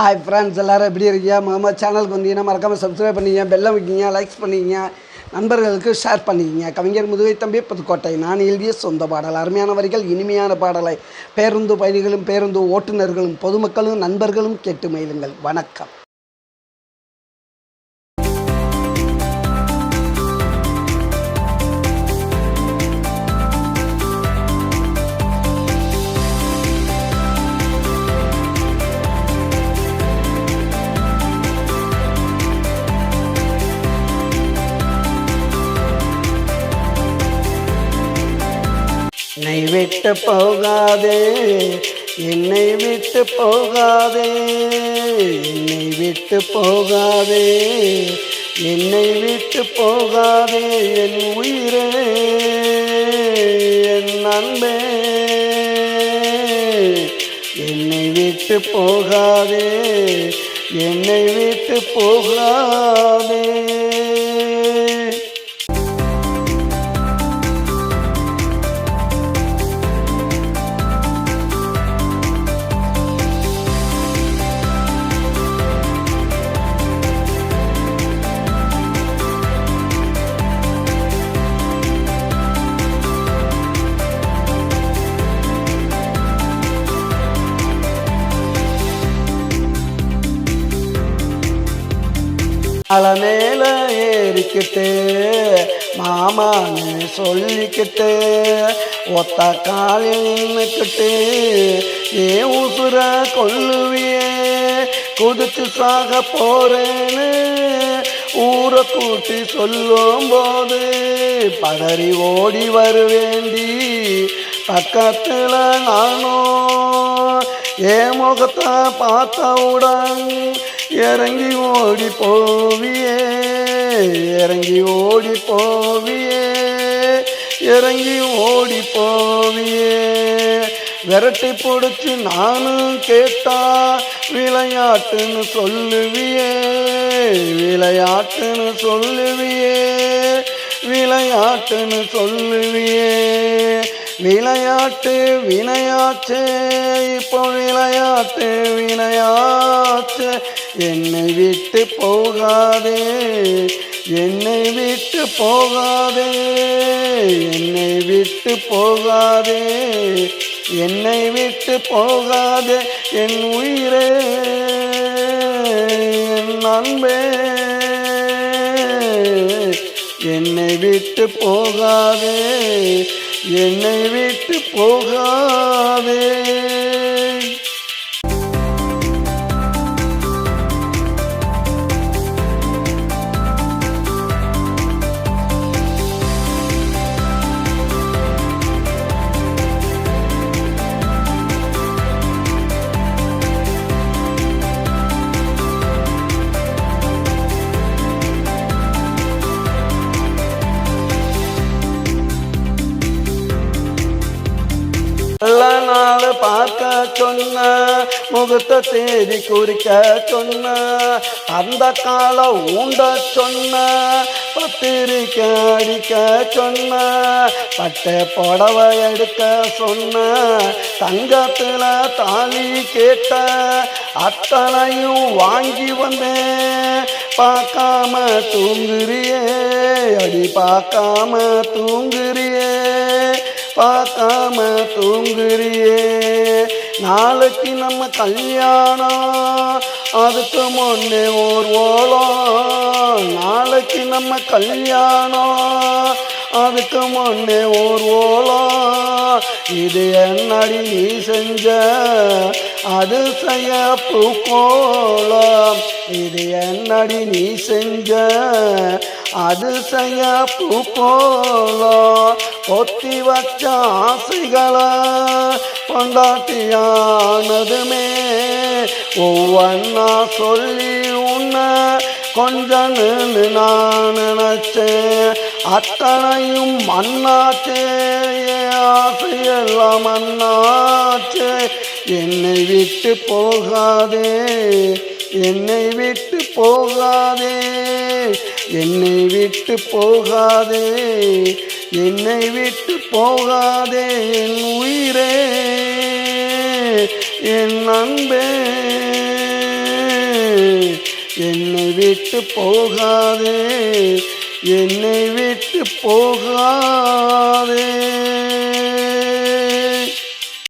Hi friends, எல்லோரும் எப்படி இருக்கீங்க? முகமது சேனலுக்கு வந்தீங்கன்னா மறக்காமல் சப்ஸ்கிரைப் பண்ணிக்கிங்க, பெல்லை வைக்கிங்க, லைக்ஸ் பண்ணிக்கிங்க, நண்பர்களுக்கு ஷேர் பண்ணிக்கிங்க. கவிஞர் முதுகை தம்பி புதுக்கோட்டை. நான் எழுதிய சொந்த பாடல். அருமையான வரிகள், இனிமையான பாடலை பேருந்து பயணிகளும் பேருந்து ஓட்டுநர்களும் பொதுமக்களும் நண்பர்களும் கேட்டு மகிழுங்கள். வணக்கம். என்னை விட்டு போகாதே, என்னை விட்டு போகாதே, என்னை விட்டு போகாதே, என்னை விட்டு போகாதே, என் உயிரே, என் அன்பே, என்னை விட்டு போகாதே, என்னை விட்டு போகாதே. மலை மேல ஏறிக்கிட்டு மாமான்னு சொல்லிக்கிட்டு ஒத்த காலில் நின்றுக்கிட்டு ஏன் உசுர கொல்லுவியே, குதிச்சு சாக போறேன்னு ஊரை கூட்டி சொல்லும் போது பதறி ஓடி வருவேண்டி. பக்கத்தில் நானும் என் முகத்தை பார்த்தவுடன் இறங்கி ஓடி போவியே, இறங்கி ஓடி போவியே, இறங்கி ஓடி போவியே. விரட்டி பிடிச்சி நானும் கேட்டா விளையாட்டுன்னு சொல்லுவியே, விளையாட்டுன்னு சொல்லுவியே, விளையாட்டுன்னு சொல்லுவியே. விளையாட்டு வினையாச்சே, இப்போ விளையாட்டு வினையாச்சே. என்னை விட்டு போகாதே, என்னை விட்டு போகாதே, என்னை விட்டு போகாதே, என்னை விட்டு போகாதே, என் உயிரே, என் அன்பே, என்னை விட்டு போகாதே, என்னை விட்டு போகாதே. நல்ல நாள் பார்க்க சொன்ன, முகத்தை தேடி குறிக்க சொன்ன, அந்த காலம் ஊண்ட சொன்ன, பத்திரிக்கை அடிக்க சொன்ன, பட்டை புடவை எடுக்க சொன்ன, தங்கத்தில் தாலி கேட்ட அத்தனையும் வாங்கி வந்தேன். பார்க்காம தூங்குறியே, அடி பார்க்காம தூங்குறியே, பார்க்காம தூங்குறியே. நாளைக்கு நம்ம கல்யாணம், அதுக்கு முன்னே ஓர் ஓலம். நாளைக்கு நம்ம கல்யாணம், அதுக்கு முன்னே ஓர் ஓலம். இது என்னடி நீ செஞ்ச அதிசய பூக்கோளம், இது என்னடி நீ செஞ்ச அதிசய பூக்கோளம். பொத்தி வச்ச ஆசைகளை பொண்டாட்டியானதுமே ஒவ்வொன்னா சொல்லி உன்னை கொஞ்சன்னு நான் நினைச்சேன். அத்தனையும் மண்ணாச்சே, ஆசையெல்லாம் மண்ணாச்சே. என்னை விட்டு போகாதே, என்னை விட்டு போகாதே, என்னை விட்டு போகாதே, என்னை விட்டு போகாதே, என் உயிரே, என் அன்பே. என்னை விட்டு போகாதே, என்னை விட்டு போகாதே.